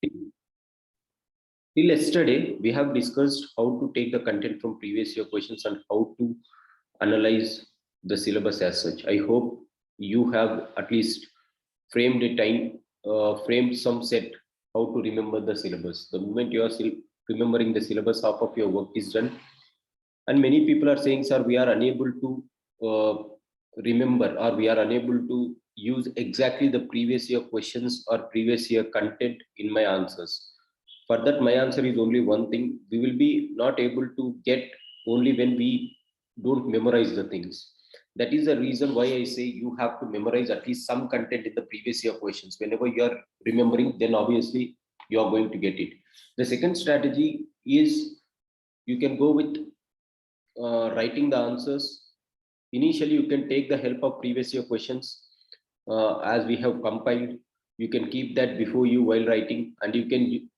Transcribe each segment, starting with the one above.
Till yesterday, we have discussed how to take the content from previous year questions and how to analyze the syllabus as such. I hope you have at least framed a time, framed some set how to remember the syllabus. The moment you are remembering the syllabus, half of your work is done. And many people are saying, sir, we are unable to remember, or we are unable to use exactly the previous year questions or previous year content in my answers. For that, my answer is only one thing: we will be not able to get only when we don't memorize the things. That is the reason why I say you have to memorize at least some content in the previous year questions. Whenever you are remembering, then obviously you are going to get it. The second strategy is you can go with writing the answers. Initially, you can take the help of previous year questions as we have compiled. You can keep that before you while writing, and you can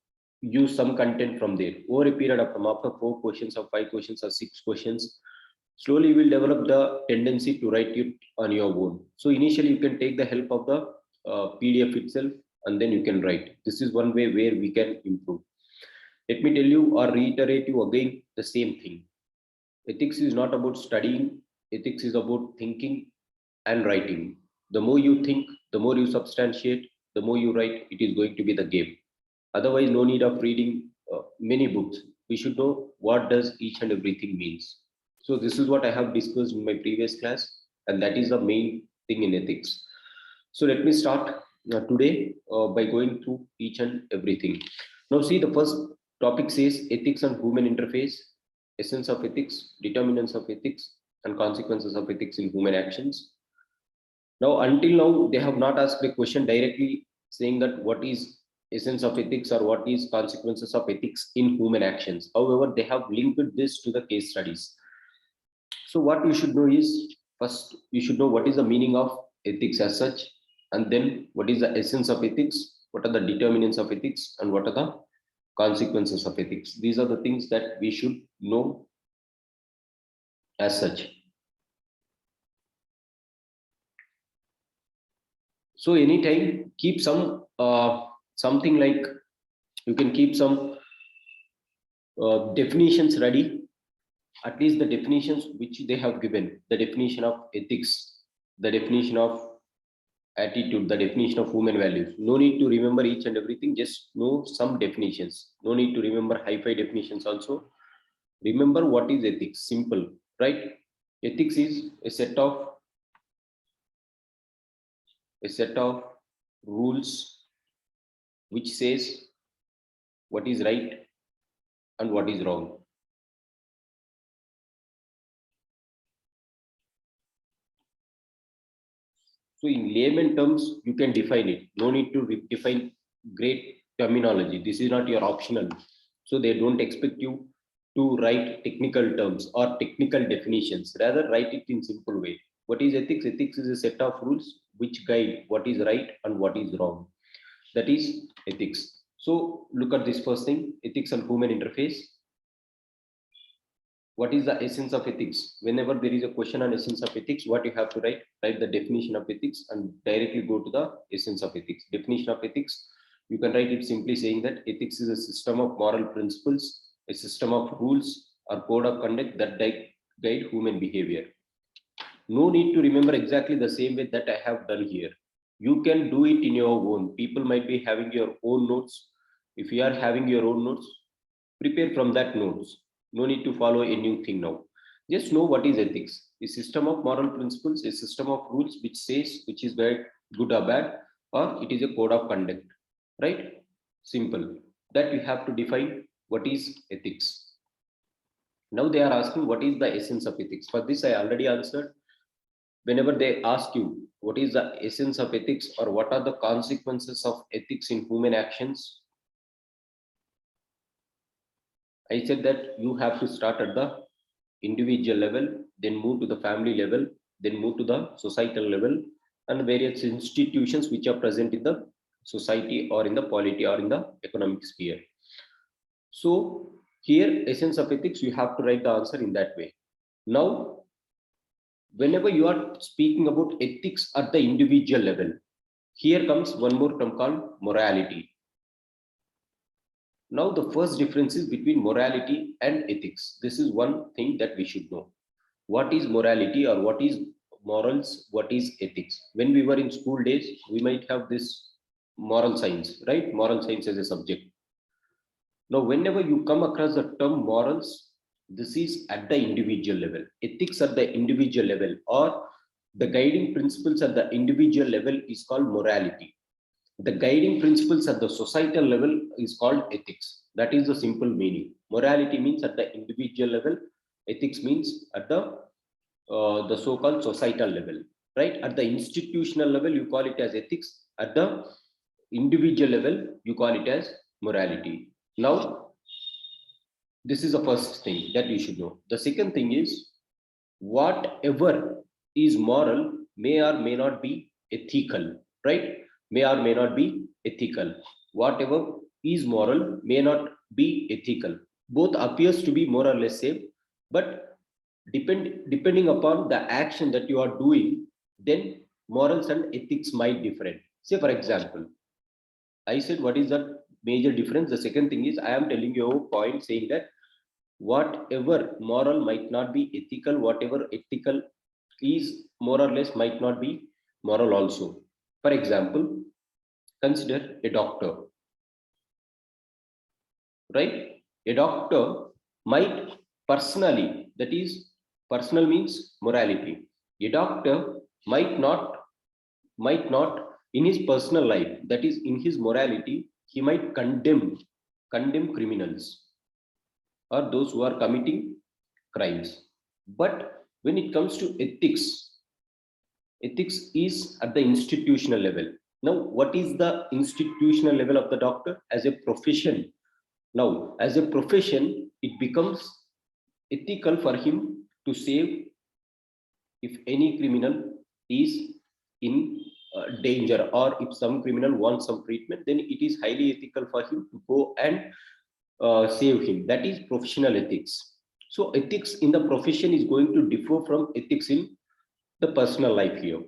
use some content from there. Over a period of time, after 4 questions or 5 questions or 6 questions, slowly you will develop the tendency to write it on your own. So initially, you can take the help of the PDF itself, and then you can write. This is one way where we can improve. Let me tell you or reiterate you again the same thing. Ethics is not about studying. Ethics is about thinking and writing. The more you think, the more you substantiate, the more you write, it is going to be the game. Otherwise, no need of reading many books. We should know what does each and everything means. So this is what I have discussed in my previous class, and that is the main thing in ethics. So let me start today by going through each and everything. Now see, the first topic says ethics and human interface, essence of ethics, determinants of ethics, and consequences of ethics in human actions. Now, until now, they have not asked a question directly saying that what is essence of ethics or what is consequences of ethics in human actions. However, they have linked this to the case studies. So what you should know is, first you should know what is the meaning of ethics as such, and then what is the essence of ethics, what are the determinants of ethics, and what are the consequences of ethics. These are the things that we should know as such. So anytime keep some something like, you can keep some definitions ready, at least the definitions which they have given, the definition of ethics, the definition of attitude, the definition of human values. No need to remember each and everything, just know some definitions. No need to remember hi-fi definitions also. Remember what is ethics, simple, right? Ethics is a set of rules which says what is right and what is wrong. So in layman terms, you can define it. No need to define great terminology. This is not your optional. So they don't expect you to write technical terms or technical definitions. Rather, write it in simple way. What is ethics? Ethics is a set of rules which guide what is right and what is wrong. That is ethics. So look at this first thing, ethics and human interface. What is the essence of ethics? Whenever there is a question on essence of ethics, what you have to write the definition of ethics and directly go to the essence of ethics. Definition of ethics, you can write it simply saying that ethics is a system of moral principles, a system of rules or code of conduct that guide human behavior. No need to remember exactly the same way that I have done here. You can do it in your own. People might be having your own notes. If you are having your own notes, prepare from that notes. No need to follow a new thing now. Just know what is ethics. A system of moral principles, a system of rules which says which is good or bad, or it is a code of conduct. Right? Simple. That you have to define what is ethics. Now they are asking what is the essence of ethics. For this, I already answered. Whenever they ask you what is the essence of ethics or what are the consequences of ethics in human actions, I said that you have to start at the individual level, then move to the family level, then move to the societal level, and various institutions which are present in the society or in the polity or in the economic sphere. So here, essence of ethics, you have to write the answer in that way. Now, whenever you are speaking about ethics at the individual level, here comes one more term called morality. Now, the first difference is between morality and ethics. This is one thing that we should know. What is morality, or what is morals, what is ethics? When we were in school days, we might have this moral science, right? Moral science as a subject. Now, whenever you come across the term morals, this is at the individual level. Ethics at the individual level, or the guiding principles at the individual level, is called morality. The guiding principles at the societal level is called ethics. That is the simple meaning. Morality means at the individual level. Ethics means at the so-called societal level. Right? At the institutional level, you call it as ethics. At the individual level, you call it as morality. Now, this is the first thing that you should know. The second thing is, whatever is moral may or may not be ethical, right? May or may not be ethical. Whatever is moral may not be ethical. Both appears to be more or less same, but depending upon the action that you are doing, then morals and ethics might different. Say for example, I said what is the major difference. The second thing is, I am telling you a point saying that whatever moral might not be ethical, whatever ethical is more or less might not be moral also. For example, consider a doctor, right? A doctor might personally, that is, personal means morality. A doctor might not in his personal life, that is in his morality, he might condemn criminals or those who are committing crimes. But when it comes to ethics, ethics is at the institutional level. Now, what is the institutional level of the doctor as a profession? Now, as a profession, it becomes ethical for him to save if any criminal is in danger, or if some criminal wants some treatment, then it is highly ethical for him to go and save him. That is professional ethics. So ethics in the profession is going to differ from ethics in the personal life here.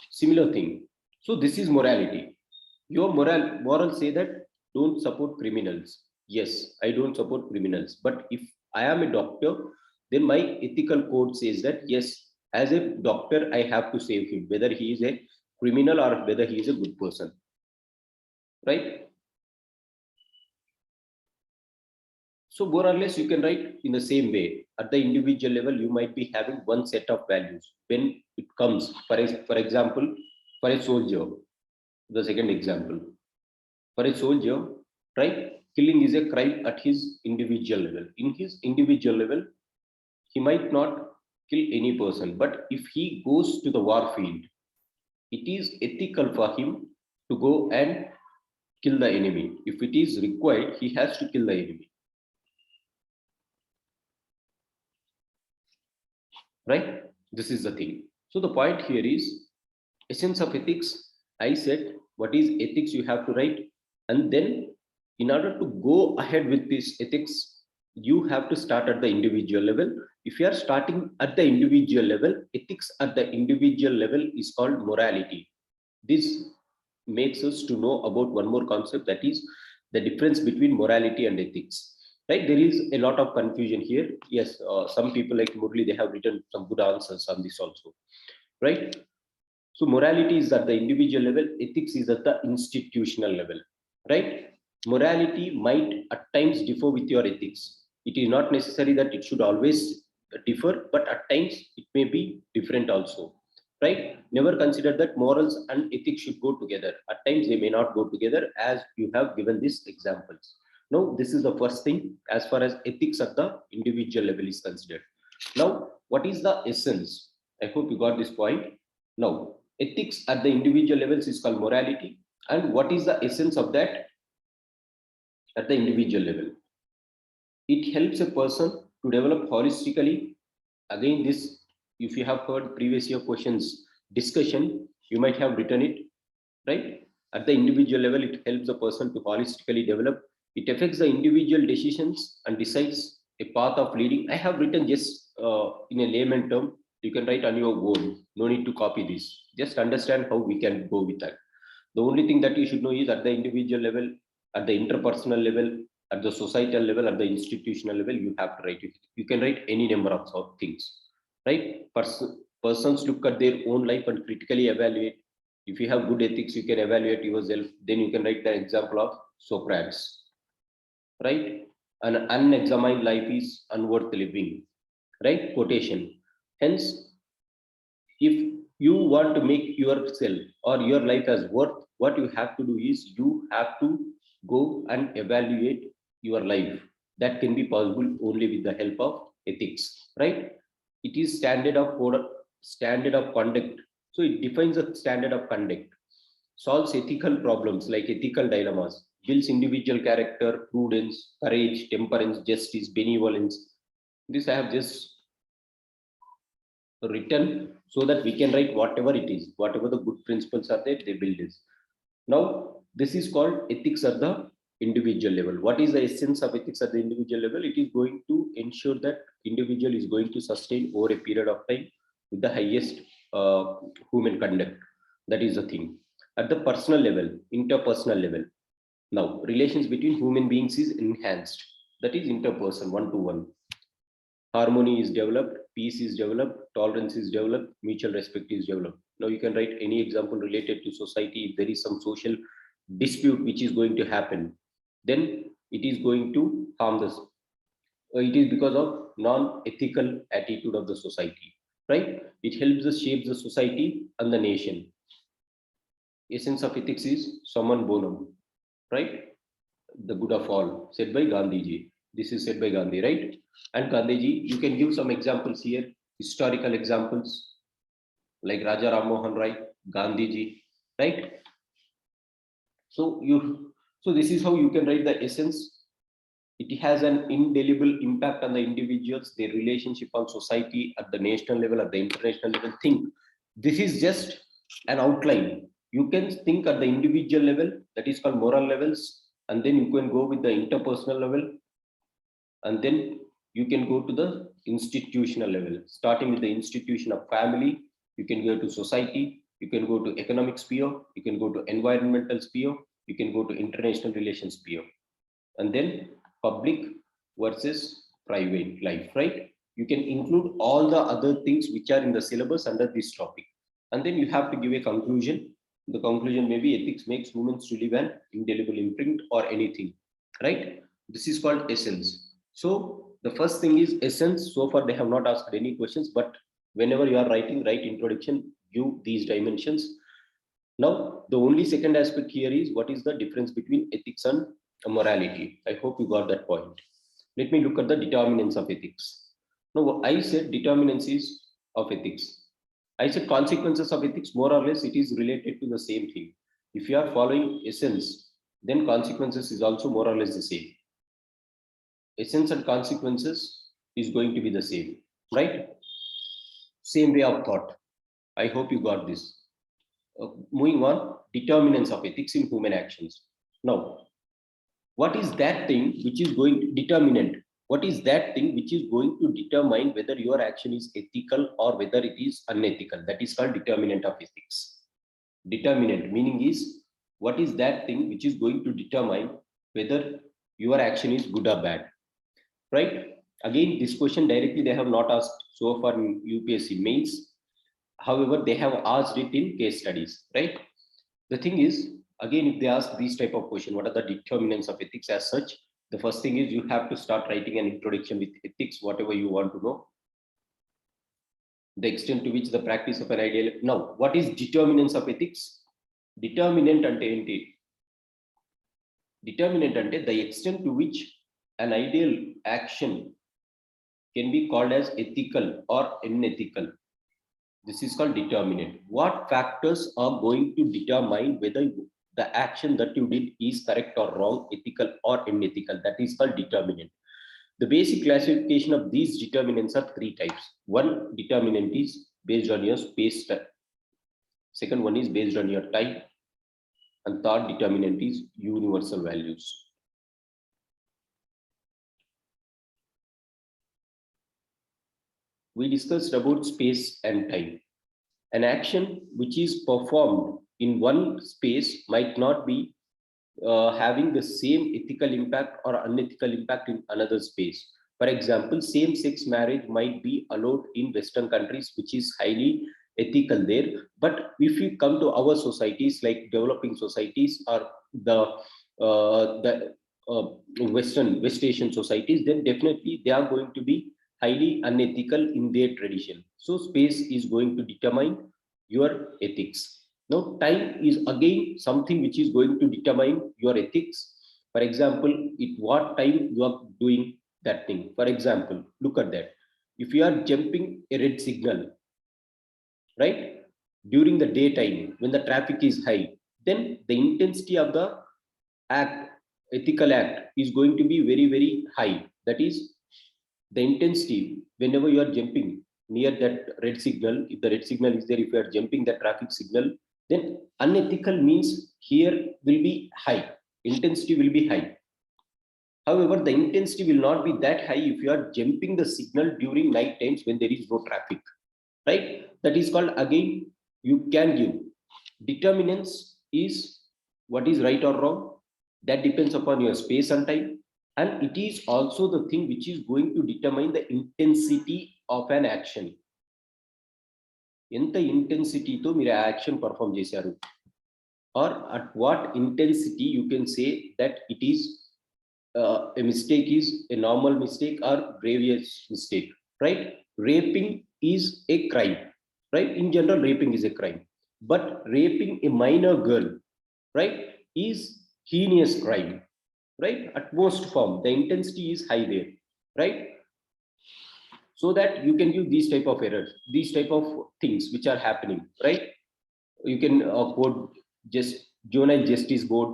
Similar thing. So this is morality. Your moral say that don't support criminals. Yes, I don't support criminals. But if I am a doctor, then my ethical code says that yes, as a doctor, I have to save him, whether he is a criminal or whether he is a good person. Right? So more or less you can write in the same way. At the individual level, you might be having one set of values. When it comes, for example, for a soldier, the second example, for a soldier, right? Killing is a crime at his individual level. In his individual level, he might not kill any person, but if he goes to the war field, it is ethical for him to go and kill the enemy. If it is required, he has to kill the enemy. Right? This is the thing. So the point here is essence of ethics. I said what is ethics you have to write, and then in order to go ahead with this ethics, you have to start at the individual level. If you are starting at the individual level, ethics at the individual level is called morality. This makes us to know about one more concept, that is the difference between morality and ethics. Right? There is a lot of confusion here. Yes, some people like Murli, they have written some good answers on this also. Right? So morality is at the individual level, ethics is at the institutional level, right? Morality might at times differ with your ethics. It is not necessary that it should always differ, but at times it may be different also, right? Never consider that morals and ethics should go together. At times they may not go together, as you have given these examples. Now, this is the first thing as far as ethics at the individual level is considered. Now, what is the essence? I hope you got this point. Now, ethics at the individual levels is called morality. And what is the essence of that at the individual level? It helps a person to develop holistically. Again, this, if you have heard previous year questions discussion, you might have written it, right? At the individual level, it helps the person to holistically develop. It affects the individual decisions and decides a path of leading. I have written just in a layman term. You can write on your own. No need to copy this. Just understand how we can go with that. The only thing that you should know is at the individual level, at the interpersonal level, at the societal level, at the institutional level, you have to write it. You can write any number of things, right? Persons look at their own life and critically evaluate. If you have good ethics, you can evaluate yourself. Then you can write the example of Socrates, right? An unexamined life is unworth living, right? Quotation. Hence, if you want to make yourself or your life as worth, what you have to do is you have to go and evaluate your life. That can be possible only with the help of ethics, right? It is standard of code, standard of conduct. So it defines a standard of conduct, solves ethical problems like ethical dilemmas, builds individual character, prudence, courage, temperance, justice, benevolence. This I have just written so that we can write whatever it is, whatever the good principles are there, they build this. Now, this is called ethics at the individual level. What is the essence of ethics at the individual level? It is going to ensure that individual is going to sustain over a period of time with the highest human conduct. That is the thing. At the personal level, interpersonal level, now relations between human beings is enhanced. That is interperson, one to one. Harmony is developed, peace is developed, tolerance is developed, mutual respect is developed. Now you can write any example related to society. If there is some social dispute which is going to happen, then it is going to harm this. It is because of non-ethical attitude of the society, right? It helps us shape the society and the nation. Essence of ethics is summum bonum, right? The good of all, said by Gandhiji. This is said by Gandhi, right? And Gandhiji, you can give some examples here, historical examples like Raja Ram Mohan Rai, Gandhiji, right? So this is how you can write the essence. It has an indelible impact on the individuals, their relationship on society at the national level, at the international level. Think this is just an outline. You can think at the individual level, that is called moral levels, and then you can go with the interpersonal level, and then you can go to the institutional level. Starting with the institution of family, you can go to society, you can go to economic sphere, you can go to environmental sphere, you can go to international relations sphere, and then public versus private life, right? You can include all the other things which are in the syllabus under this topic, and then you have to give a conclusion. The conclusion may be ethics makes humans to leave an indelible imprint or anything, right? This is called essence. So the first thing is essence. So far they have not asked any questions, but whenever you are writing, write introduction, give these dimensions. Now the only second aspect here is what is the difference between ethics and morality. I hope you got that point. Let me look at the determinants of ethics. Now I said determinants is of ethics. I said consequences of ethics, more or less it is related to the same thing. If you are following essence, then consequences is also more or less the same. Essence and consequences is going to be the same, right? Same way of thought. I hope you got this. Moving on, determinants of ethics in human actions. Now, what is that thing which is going to determinant? What is that thing which is going to determine whether your action is ethical or whether it is unethical? That is called determinant of ethics. Determinant meaning is what is that thing which is going to determine whether your action is good or bad, right? Again, this question directly they have not asked so far in UPSC mains. However, they have asked it in case studies, right? The thing is, again, if they ask these type of question, what are the determinants of ethics as such? The first thing is you have to start writing an introduction with ethics, whatever you want to know. The extent to which the practice of an ideal. Now, what is determinants of ethics? Determinant ante enti. Determinant ante the extent to which an ideal action can be called as ethical or unethical. This is called determinant. What factors are going to determine whether the action that you did is correct or wrong, ethical or unethical? That is called determinant. The basic classification of these determinants are three types. One determinant is based on your space type. Second one is based on your type. And third determinant is universal values. We discussed about space and time. An action which is performed in one space might not be having the same ethical impact or unethical impact in another space. For example, same-sex marriage might be allowed in Western countries, which is highly ethical there. But if you come to our societies, like developing societies or the West Asian societies, then definitely they are going to be highly unethical in their tradition. So space is going to determine your ethics. Now, time is again something which is going to determine your ethics. For example, at what time you are doing that thing. For example, look at that. If you are jumping a red signal, right, during the daytime when the traffic is high, then the intensity of the act, ethical act, is going to be very, very high. That is, the intensity whenever you are jumping near that red signal, if the red signal is there, if you are jumping the traffic signal, then unethical means here will be high, intensity will be high. However, the intensity will not be that high if you are jumping the signal during night times when there is no traffic, right? That is called, again, you can give determinants is what is right or wrong. That depends upon your space and time, and it is also the thing which is going to determine the intensity of an action. ఎంత ఇంటెన్సిటీతో మీరు action perform చేశారు, or at what intensity you can say that it is a mistake is a normal mistake or grievous mistake, right? Raping is a crime, right? In general, raping is a crime, but raping a minor girl, right, is heinous crime, right? At most form, the intensity is high there, right? So that you can give these type of errors, these type of things which are happening, right? You can quote just juvenile justice board,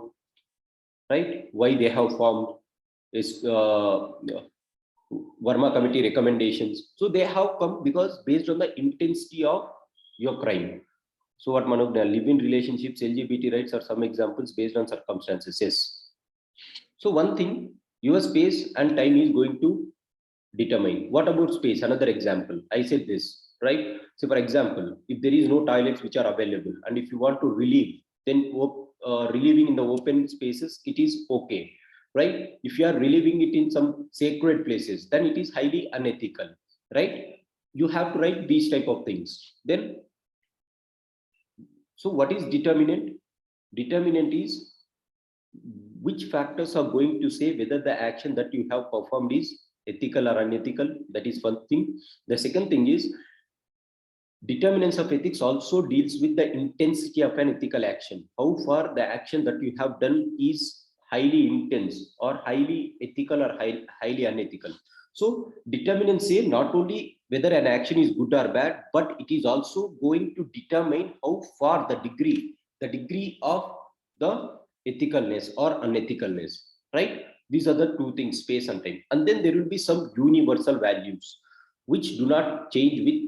right? Why they have formed is Verma committee recommendations. So they have come because based on the intensity of your crime. So what Manoj, live-in relationships, LGBT rights are some examples based on circumstances. Yes. So one thing, your space and time is going to determine. What about space? Another example. I said this, right? So for example, if there is no toilets which are available, and if you want to relieve, then relieving in the open spaces, it is okay, right? If you are relieving it in some sacred places, then it is highly unethical, right? You have to write these type of things. Then, so what is determinant? Determinant is which factors are going to say whether the action that you have performed is ethical or unethical. That is one thing. The second thing is determinants of ethics also deals with the intensity of an ethical action. How far the action that you have done is highly intense or highly ethical or highly unethical. So determinants say not only whether an action is good or bad, but it is also going to determine how far the degree of the ethicalness or unethicalness, right? These are the two things, space and time. And then there will be some universal values which do not change with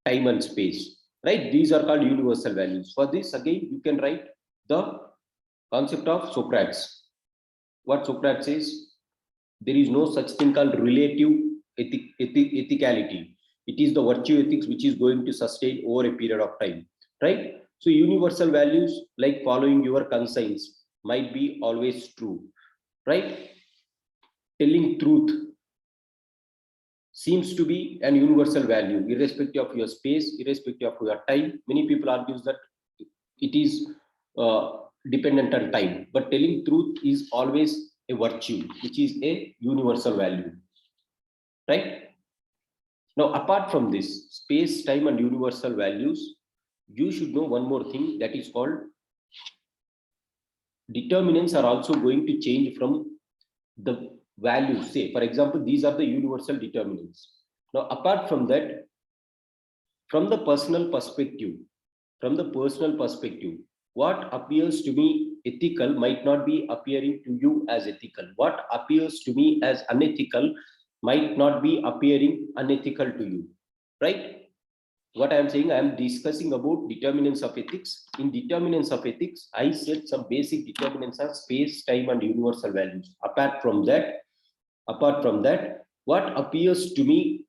time and space, right? These are called universal values. For this, again, you can write the concept of Socrates. What Socrates says, there is no such thing called relative ethicality. It is the virtue ethics which is going to sustain over a period of time, right? So universal values like following your conscience might be always true, right? Telling truth seems to be an universal value, irrespective of your space, irrespective of your time. Many people argue that it is dependent on time, but telling truth is always a virtue, which is a universal value, right? Now, apart from this, space, time, and universal values, you should know one more thing that is called determinants are also going to change from the values. Say, for example, these are the universal determinants. Now, apart from that, from the personal perspective, what appears to me ethical might not be appearing to you as ethical. What appears to me as unethical might not be appearing unethical to you, right? What I am saying, I am discussing about determinants of ethics. In determinants of ethics, I said some basic determinants are space, time, and universal values. Apart from that, what appears to me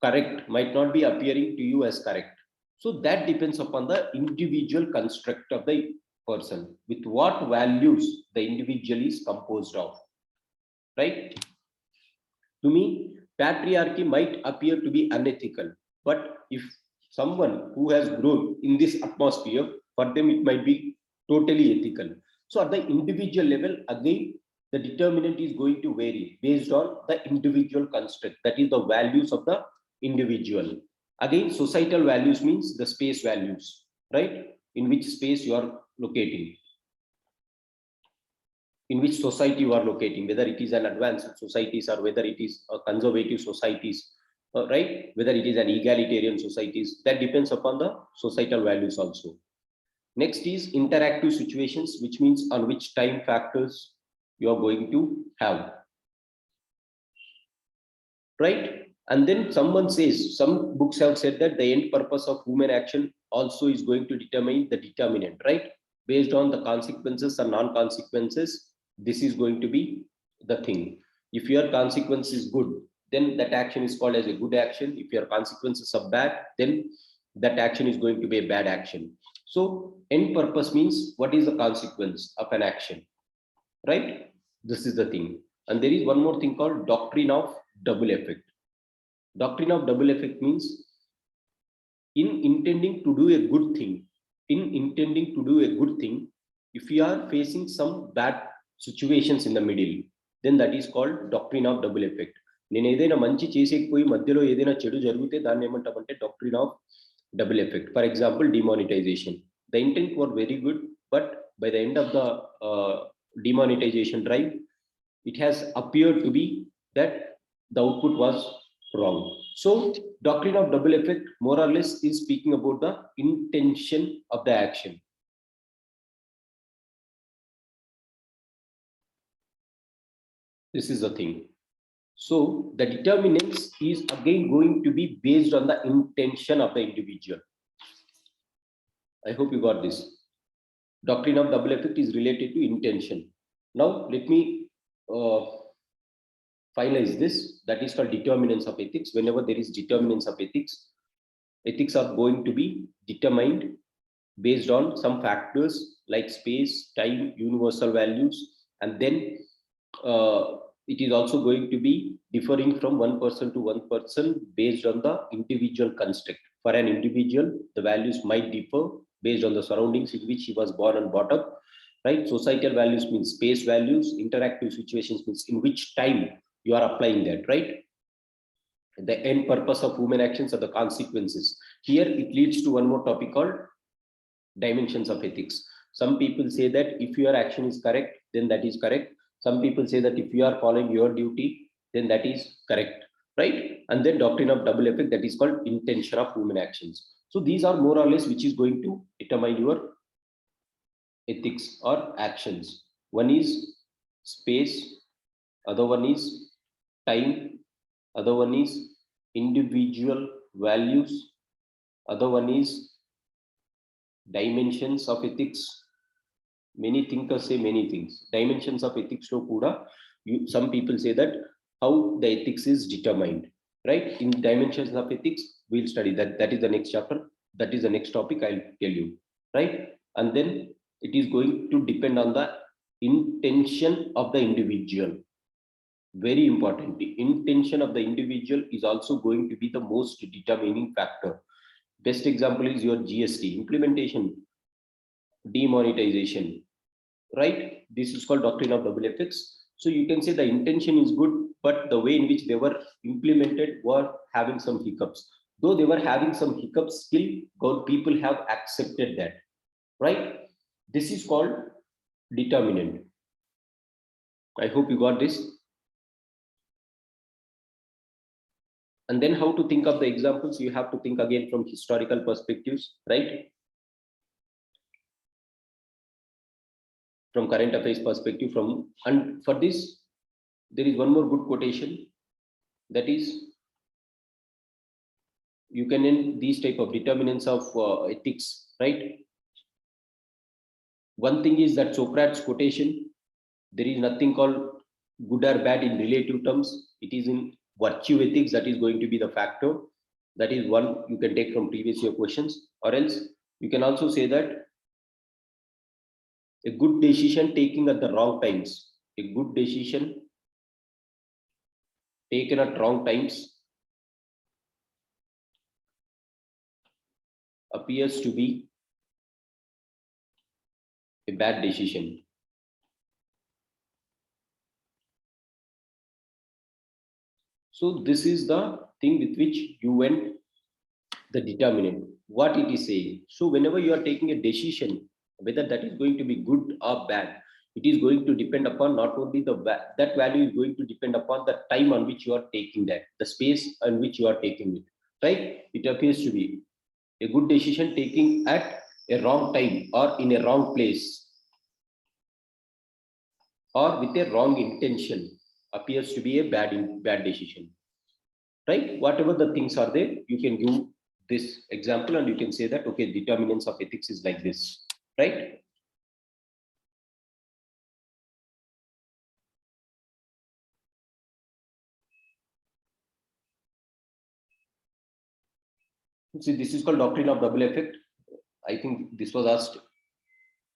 correct might not be appearing to you as correct. So that depends upon the individual construct of the person. With what values the individual is composed of, right? To me, patriarchy might appear to be unethical, but if someone who has grown in this atmosphere, for them it might be totally ethical. So at the individual level, again, the determinant is going to vary based on the individual construct, that is the values of the individual. Again, societal values means the space values, right? In which space you are locating, in which society you are locating, whether it is an advanced societies or whether it is a conservative societies, right? Whether it is an egalitarian societies, that depends upon the societal values also. Next is interactive situations, which means on which time factors you are going to have, right? And then someone says, some books have said that the end purpose of human action also is going to determine the determinant, right? Based on the consequences and non-consequences, this is going to be the thing. If your consequence is good, then that action is called as a good action. If your consequences are bad, then that action is going to be a bad action. So end purpose means what is the consequence of an action, right? This is the thing. And there is one more thing called doctrine of double effect. Doctrine of double effect means in intending to do a good thing, if you are facing some bad situations in the middle, then that is called doctrine of double effect. నేను ఏదైనా మంచి చేసేకపోయి మధ్యలో ఏదైనా చెడు జరిగితే దాన్ని ఏమంటామంటే doctrine of double effect. For example demonetization. The intent were very good, but by the end of the demonetization drive, it has appeared to be that the output was wrong. So doctrine of double effect more or less is speaking about the intention of the action. This is the thing. So the determinants is again going to be based on the intention of the individual. I hope you got this. Doctrine of double effect is related to intention. Now let me finalize this. That is called determinants of ethics. Whenever there is determinants of ethics, ethics are going to be determined based on some factors like space, time, universal values, and then it is also going to be differing from one person to one person based on the individual construct. For an individual, the values might differ based on the surroundings in which he was born and brought up, right? Societal values means space values. Interactive situations means in which time you are applying that, right? The end purpose of human actions are the consequences. Here it leads to one more topic called dimensions of ethics. Some people say that if your action is correct, then that is correct. Some people say that if you are following your duty, then that is correct, right? And then doctrine of double effect, that is called intention of human actions. So these are more or less which is going to determine your ethics or actions. One is space, other one is time, other one is individual values, other one is dimensions of ethics. Many thinkers say many things. Dimensions of ethics lo kuda, some people say that how the ethics is determined, right? In dimensions of ethics, we'll study that. That is the next chapter. That is the next topic I'll tell you, right? And then it is going to depend on the intention of the individual. Very important. The intention of the individual is also going to be the most determining factor. Best example is your GST implementation, demonetization, right? This is called doctrine of double effects. So you can say the intention is good, but the way in which they were implemented were having some hiccups. Though they were having some hiccups, still God people have accepted that, right? This is called determinant. I hope you got this. And then how to think of the examples, you have to think again from historical perspectives, right? From current affairs perspective, and for this there is one more good quotation, that is you can end these type of determinants of ethics, right? One thing is that Socrates quotation, there is nothing called good or bad in relative terms. It is in virtue ethics that is going to be the factor. That is one you can take from previous year questions. Or else you can also say that A good decision taken at the wrong times. A good decision taken at wrong times appears to be a bad decision. So this is the thing with which you went the determinant, what it is saying. So whenever you are taking a decision, whether that is going to be good or bad, it is going to depend upon not only that value is going to depend upon the time on which you are taking that, the space on which you are taking it, right? It appears to be a good decision taking at a wrong time or in a wrong place or with a wrong intention appears to be a bad decision, right? Whatever the things are there, you can give this example and you can say that, okay, determinants of ethics is like this, right? See, this is called doctrine of double effect. I think this was asked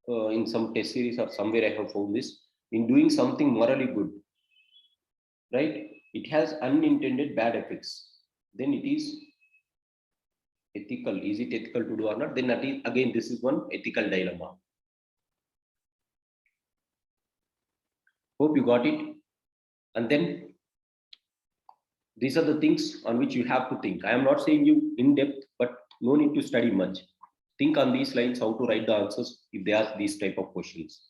in some test series or somewhere I have found this. In doing something morally good, right? It has unintended bad effects. Then it is ethical. Is it ethical to do or not? Then that is, again, this is one ethical dilemma. Hope you got it. And then these are the things on which you have to think. I am not saying you in depth, but no need to study much. Think on these lines, how to write the answers if they ask these type of questions.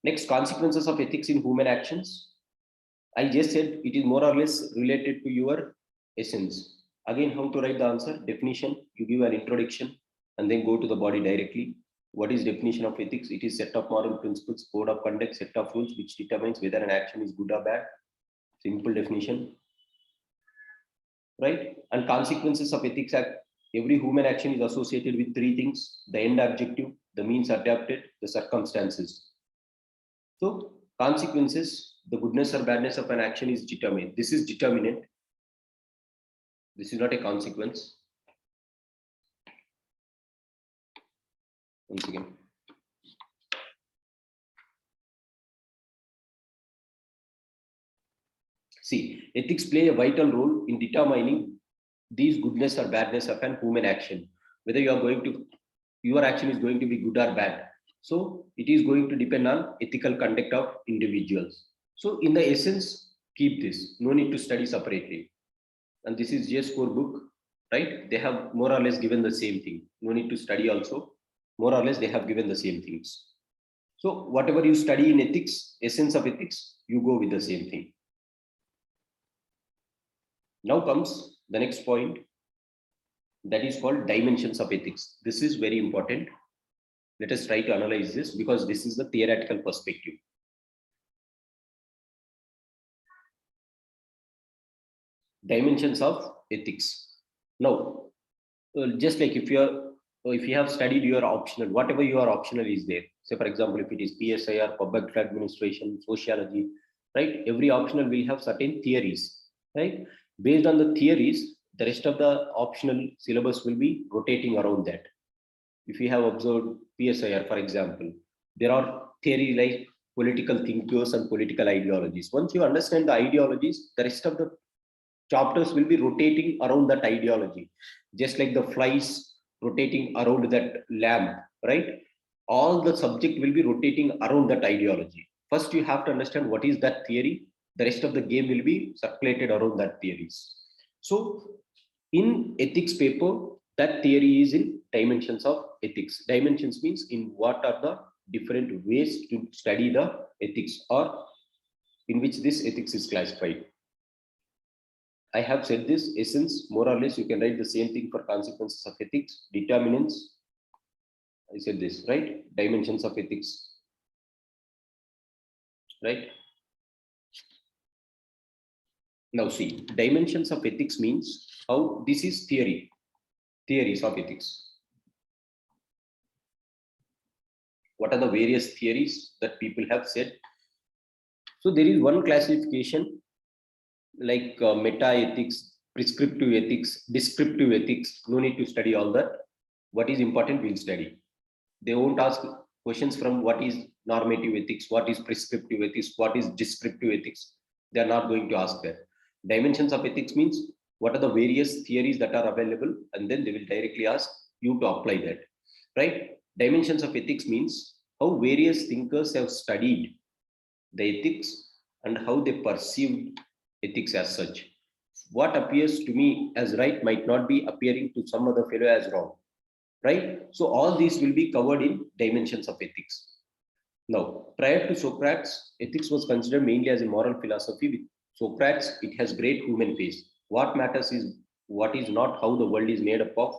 Next, consequences of ethics in human actions. I just said it is more or less related to your essence. Again, how to write the answer? Definition, you give an introduction and then go to the body directly. What is definition of ethics? It is set of moral principles, code of conduct, set of rules which determines whether an action is good or bad. Simple definition, right? And consequences of ethics act. Every human action is associated with three things: the end objective, the means adapted, the circumstances. So consequences, the goodness or badness of an action is determined. This is determinant. This is not a consequence. Once again. See, ethics play a vital role in determining these goodness or badness of an human action. Whether your action is going to be good or bad. So it is going to depend on ethical conduct of individuals. So in the essence, keep this. No need to study separately. And this is just core book, right? They have more or less given the same thing. No need to study also. More or less, they have given the same things. So whatever you study in ethics, essence of ethics, you go with the same thing. Now comes the next point, that is called dimensions of ethics. This is very important. Let us try to analyze this because this is the theoretical perspective. Dimensions of ethics. Now, just like if you have studied your optional, whatever your optional is there. Say for example, if it is PSIR, public administration, sociology, right? Every optional will have certain theories, right? Based on the theories, the rest of the optional syllabus will be rotating around that. If you have observed PSIR, for example, there are theories like political thinkers and political ideologies. Once you understand the ideologies, the rest of the chapters will be rotating around that ideology, just like the flies rotating around that lamp, right? All the subject will be rotating around that ideology. First, you have to understand what is that theory. The rest of the game will be circulated around that theories. So, in ethics paper, that theory is in dimensions of ethics. Dimensions means in what are the different ways to study the ethics or in which this ethics is classified. I have said this essence, more or less, you can write the same thing for consequences of ethics, determinants. I said this, right? Dimensions of ethics, right? Now see, dimensions of ethics means how this is theories of ethics. What are the various theories that people have said? So there is one classification like meta ethics, prescriptive ethics, descriptive ethics. No need to study all that. What is important, we'll study. They won't ask questions from what is normative ethics, what is prescriptive ethics, what is descriptive ethics. They are not going to ask that. Dimensions of ethics means what are the various theories that are available, and then they will directly ask you to apply that, right? Dimensions of ethics means how various thinkers have studied the ethics and how they perceived ethics as such. What appears to me as right might not be appearing to some other fellow as wrong, right? So all these will be covered in dimensions of ethics. Now, prior to Socrates, ethics was considered mainly as a moral philosophy. With Socrates, it has great human face. What matters is what is not how the world is made up of,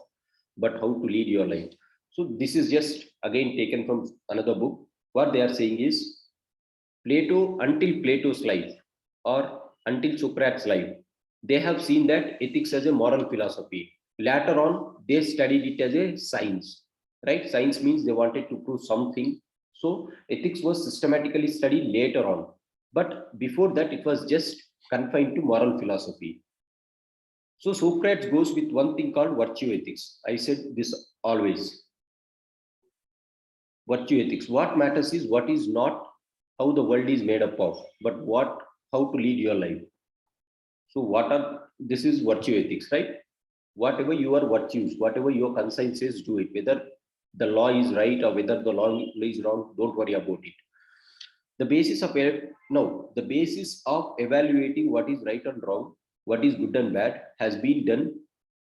but how to lead your life. So this is just again taken from another book. What they are saying is Plato, until Plato's life or until Socrates' life, they have seen that ethics as a moral philosophy. Later on, they studied it as a science, right? Science means they wanted to prove something. So ethics was systematically studied later on. But before that, it was just confined to moral philosophy. So Socrates goes with one thing called virtue ethics. I said this always. Virtue ethics. What matters is what is not how the world is made up of, but what how to lead your life. So what are this is virtue ethics, right? Whatever your virtues, whatever your conscience says, do it. Whether the law is right or whether the law is wrong, don't worry about it. The basis of the basis of evaluating what is right and wrong, what is good and bad, has been done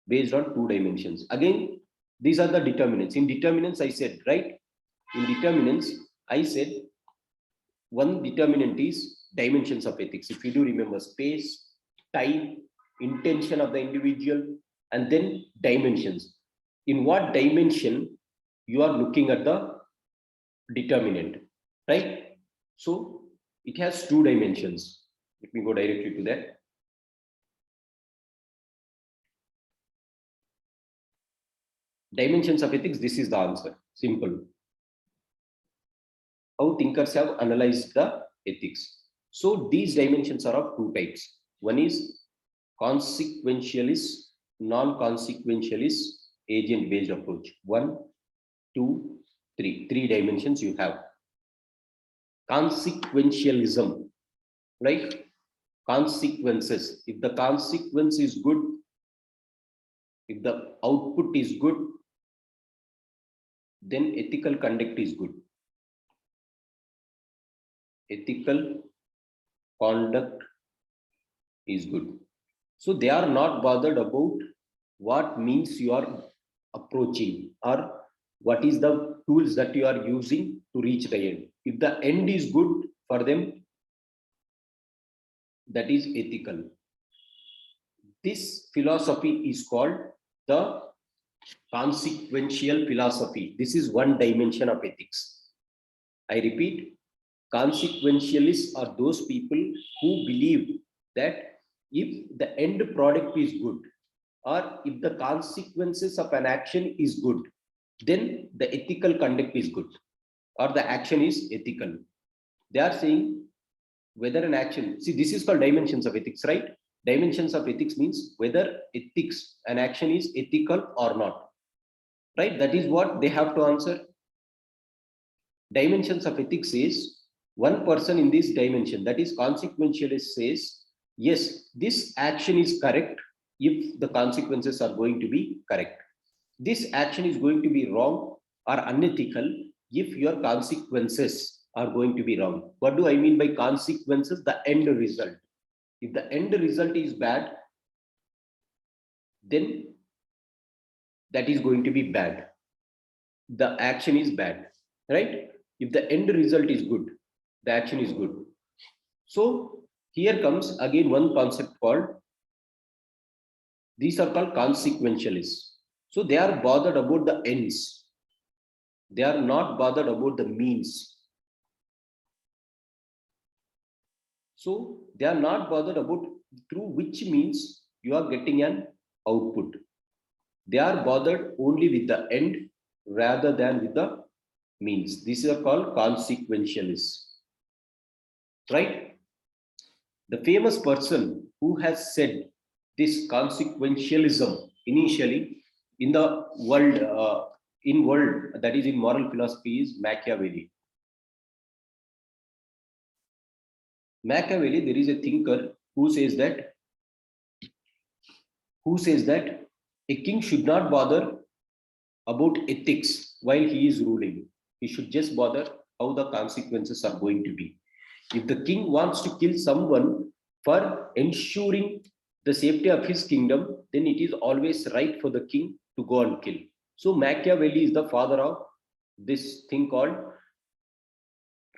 based on two dimensions. Again, these are the determinants. In determinants, I said, right? In determinants, I said one determinant is dimensions of ethics. If you do remember, space, time, intention of the individual, and then dimensions. In what dimension you are looking at the determinant, right? So it has two dimensions. Let me go directly to that. Dimensions of ethics, this is the answer. Simple. How thinkers have analyzed the ethics. So these dimensions are of two types. One is consequentialist, non-consequentialist, agent-based approach. 1, 2, 3. 3 dimensions you have. Consequentialism, right? Consequences. If the consequence is good, if the output is good, then ethical conduct is good. Ethical conduct is good. So they are not bothered about what means you are approaching or what is the tools that you are using to reach the end. If the end is good for them, that is ethical. This philosophy is called the consequential philosophy. This is one dimension of ethics. I repeat, consequentialists are those people who believe that if the end product is good or if the consequences of an action is good, then the ethical conduct is good or the action is ethical. They are saying whether an action, see, this is called dimensions of ethics, right? Dimensions of ethics means whether ethics, an action is ethical or not, right? That is what they have to answer. Dimensions of ethics is one person in this dimension, that is consequentialist, says, yes, this action is correct if the consequences are going to be correct. This action is going to be wrong or unethical if your consequences are going to be wrong. What do I mean by consequences? The end result. If the end result is bad, then that is going to be bad. The action is bad, right? If the end result is good, the action is good. So here comes again one concept called, these are called consequentialists. So they are bothered about the ends. They are not bothered about the means. So they are not bothered about through which means you are getting an output. They are bothered only with the end rather than with the means. These are called consequentialists, right? The famous person who has said this consequentialism initially in the world in world, that is in moral philosophy, is Machiavelli. Machiavelli, there is a thinker who says that a king should not bother about ethics while he is ruling. He should just bother how the consequences are going to be. If the king wants to kill someone for ensuring the safety of his kingdom, then it is always right for the king to go and kill. So Machiavelli is the father of this thing called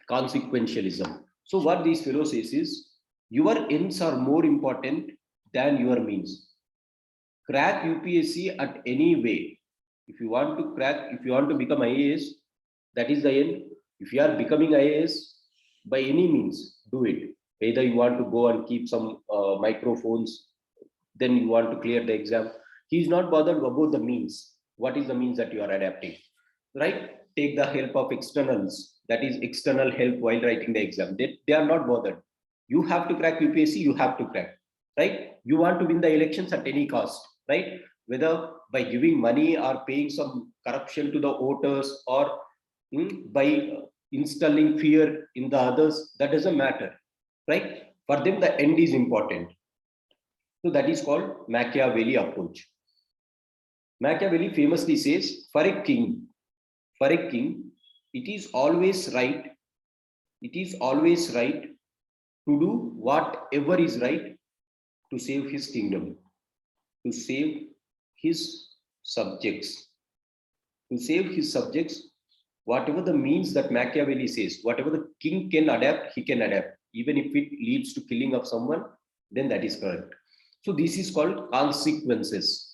consequentialism. So what these fellow says is, your ends are more important than your means. Crack UPSC at any way. If you want to crack, if you want to become IAS, that is the end. If you are becoming IAS, by any means, do it. Either you want to go and keep some microphones, then you want to clear the exam. He is not bothered about the means. What is the means that you are adapting, right? Take the help of externals, that is external help while writing the exam. They are not bothered. You have to crack UPSC, you have to crack, right? You want to win the elections at any cost, right? Whether by giving money or paying some corruption to the voters or by installing fear in the others, that doesn't matter, right? For them, the end is important. So that is called Machiavelli approach. Machiavelli famously says, for a king, it is always right to do whatever is right to save his kingdom, to save his subjects, whatever the means that Machiavelli says, whatever the king can adapt, he can adapt. Even if it leads to killing of someone, then that is correct. So this is called consequences.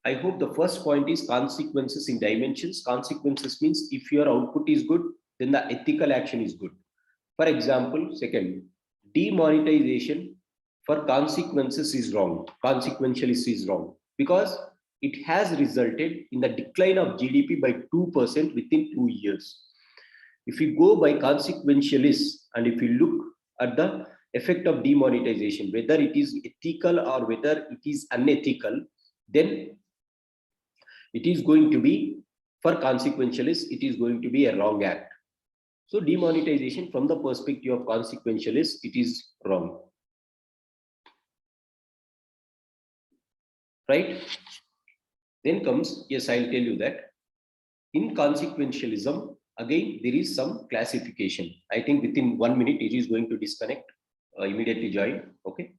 I hope the first point is consequences in dimensions. Consequences means if your output is good, then the ethical action is good. For example, second, demonetization for consequences is wrong. Consequentialist is wrong because it has resulted in the decline of GDP by 2% within 2 years. If you go by consequentialist and if you look at the effect of demonetization, whether it is ethical or whether it is unethical, then it is going to be, for consequentialists, it is going to be a wrong act. So demonetization from the perspective of consequentialists, it is wrong. Right? Then comes, yes, I'll tell you that. In consequentialism, again, there is some classification. I think within 1 minute, it is going to disconnect, immediately join, okay?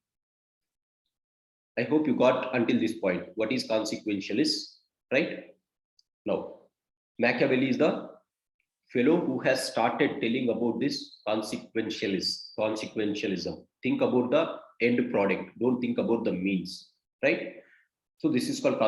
I hope you got until this point. What is consequentialist, right? Now, Machiavelli is the fellow who has started telling about this consequentialism. Think about the end product. Don't think about the means, right? So this is called